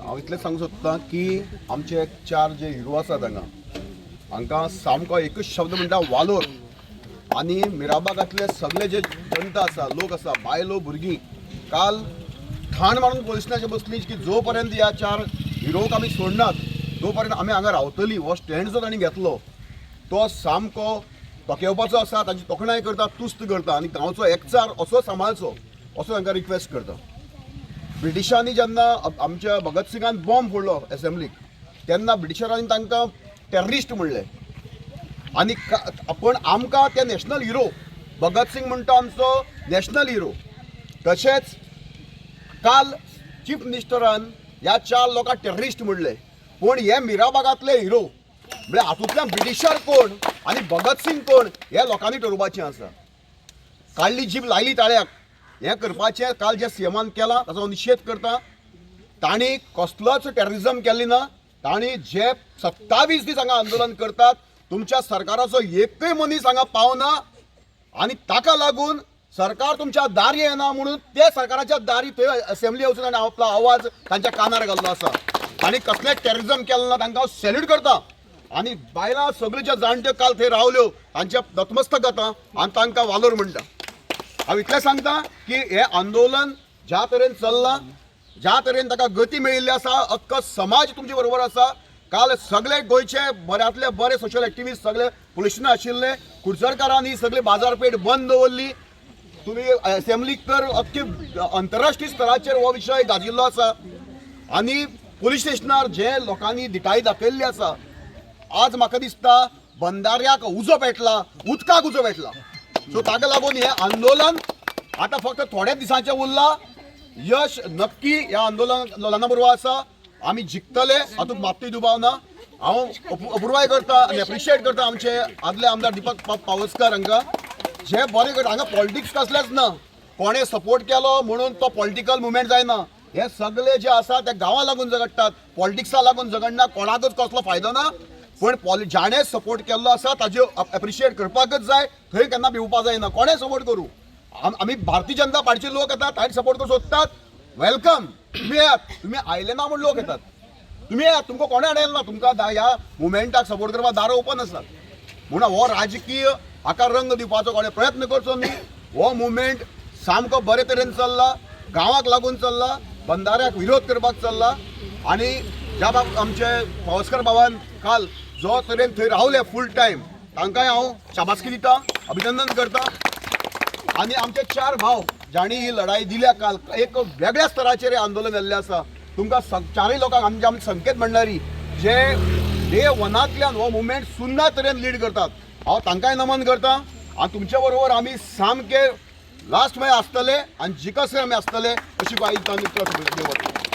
हांव इतलें सांगूंक सोदतां की आमचे चार जे हिरो आसात हांकां सामको एकच शब्द म्हणटा वालोर. आनी मिराबागांतले सगळे जे जनता आसा, लोक आसा, बायलो भुरगीं काल ठाण मारून पुलीस स्टेशनाचेर बसलीं की जो पर्यंत ह्या चार हिरोक आमी सोडनात तो पर्यंत आमी हांगा रावतलीं. हो स्टँड जो तांणी घेतलो तो सामको तोखेवपाचो आसा, ताची तोखणाय करता, तुस्त करता आनी गांवचो एकचार असो सांबाळचो असो तांकां रिक्वेस्ट करता. ब्रिटिशांनी जेन्ना आमच्या भगत सिंगान बॉम्ब फोडलो एसेंब्लीक तेन्ना ब्रिटिशरांनी तांकां टेररिस्ट म्हणले आनी पण आमकां ते नॅशनल हिरो भगत सिंग म्हणटा आमचो नॅशनल हिरो. तशेंच काल चीफ मिनिस्टरान ह्या चार लोकांक टेररिस्ट म्हणले, पूण हे मिराबागांतले हिरो म्हणजे हातूंतल्यान ब्रिटिशर कोण आनी भगत सिंग कोण हे लोकांनी ठरोवपाचें आसा. काडली जीब लायली ताळ्याक हें करपाचें काल जे सीएमान केलां ताचो निशेध करता. तांणी कसलोच टेररिजम केल्ली ना. तांणी जे 27 दीस हांगा आंदोलन करतात तुमच्या सरकाराचो एकय मनीस हांगा पावना आनी ताका लागून सरकार तुमच्या दारी येना म्हणून ते सरकाराच्या दारी थंय असेंब्ली हावसान ताणें आपलो आवाज तांच्या कानार घाल्लो आसा. तांणी कसलें टेररिजम केलें ना तांकां हांव सॅल्यूट करता. आनी बायलां सगळ्यो ज्यो जाणट्यो काल थंय रावल्यो तांच्या नतमस्तक जाता आनी तांकां वालोर म्हणटा. हांव इतलें सांगता की हें आंदोलन ज्या तरेन चल्लां, ज्या तरेन ताका गती मेळिल्ली आसा, अख्खो समाज तुमचे बरोबर आसा. काल सगळे गोंयचे बऱ्यांतले बरे सोशल एक्टिविस्ट सगळे पुलीस स्टेशनार आशिल्ले. कुडचडकारांनी सगळी बाजारपेठ बंद दवरली. तुम्ही असेंब्लीक तर अख्खे आंतरराष्ट्रीय स्तराचेर हो विशय गाजिल्लो आसा आनी पुलीस स्टेशनार जे लोकांनी दिठाई दाखयल्ली आसा, आज म्हाका दिसता बंदाऱ्याक उजो पेटला, उदकाक उजो पेटला. सो ताका लागून हे आंदोलन आतां फक्त थोड्या दिसांचें उरलां. यश नक्की ह्या आंदोलना बरोबर आसा. आमी जिखतले हातूंत मात्तूय दुबाव ना. हांव अपुरवाय करता आनी एप्रिशिएट करता आमचे आदले आमदार दीपक पावसकर हांकां जे बरें करता. हांगा पॉलिटिक्स कसलेंच ना, कोणें सपोर्ट केलो म्हणून तो पॉलिटिकल मुवमेंट जायना. हे सगळे जे आसा ते गांवां लागून झगडटात, पॉलिटिक्सा लागून झगडना. कोणाकच कसलो फायदो ना. पण जाणें सपोर्ट केल्लो आसा ताजेर एप्रिशिएट करपाकच जाय. थंय केन्ना भिवपा जायना. कोणें सपोर्ट करूं, आमी भारतीय जनता पार्टीचे लोक येतात, तांणी सपोर्ट करूं सोदतात. वेलकम, तुम्ही येयात. तुम्ही आयले ना म्हूण लोक येतात. तुम्ही येयात, तुमकां कोणें हाडयलें ना. तुमकां ह्या मुवमेंटाक सपोर्ट करपाक दारां ओपन आसात. म्हणून हो राजकीय हाका रंग दिवपाचो कोणें प्रयत्न करचो न्ही. हो मुवमेंट सामको बरे तरेन चल्ला, गांवाक लागून चल्ला, बंदाऱ्याक विरोध करपाक चल्ला. आनी ज्या आमचे पावसकर बाबान काल जो तरेन थंय रावले फूल टायम तांकांय हांव शाबासकी दिता, अभिनंदन करता. आनी आमचे चार भाव जाणी ही लढाई दिल्या काल एक वेगळ्या स्तराचेर आंदोलन जाल्लें आसा. तुमकां चारय लोकांक आमचे संकेत भंडारी जे डे वनांतल्यान हो मुवमेंट सुन्न तरेन लीड करतात, हांव तांकांय नमन करता. आनी तुमच्या बरोबर आमी सामके लास्ट मेरेन आसतले आनी जिकसर आमी आसतले अशी ग्वाही दिता.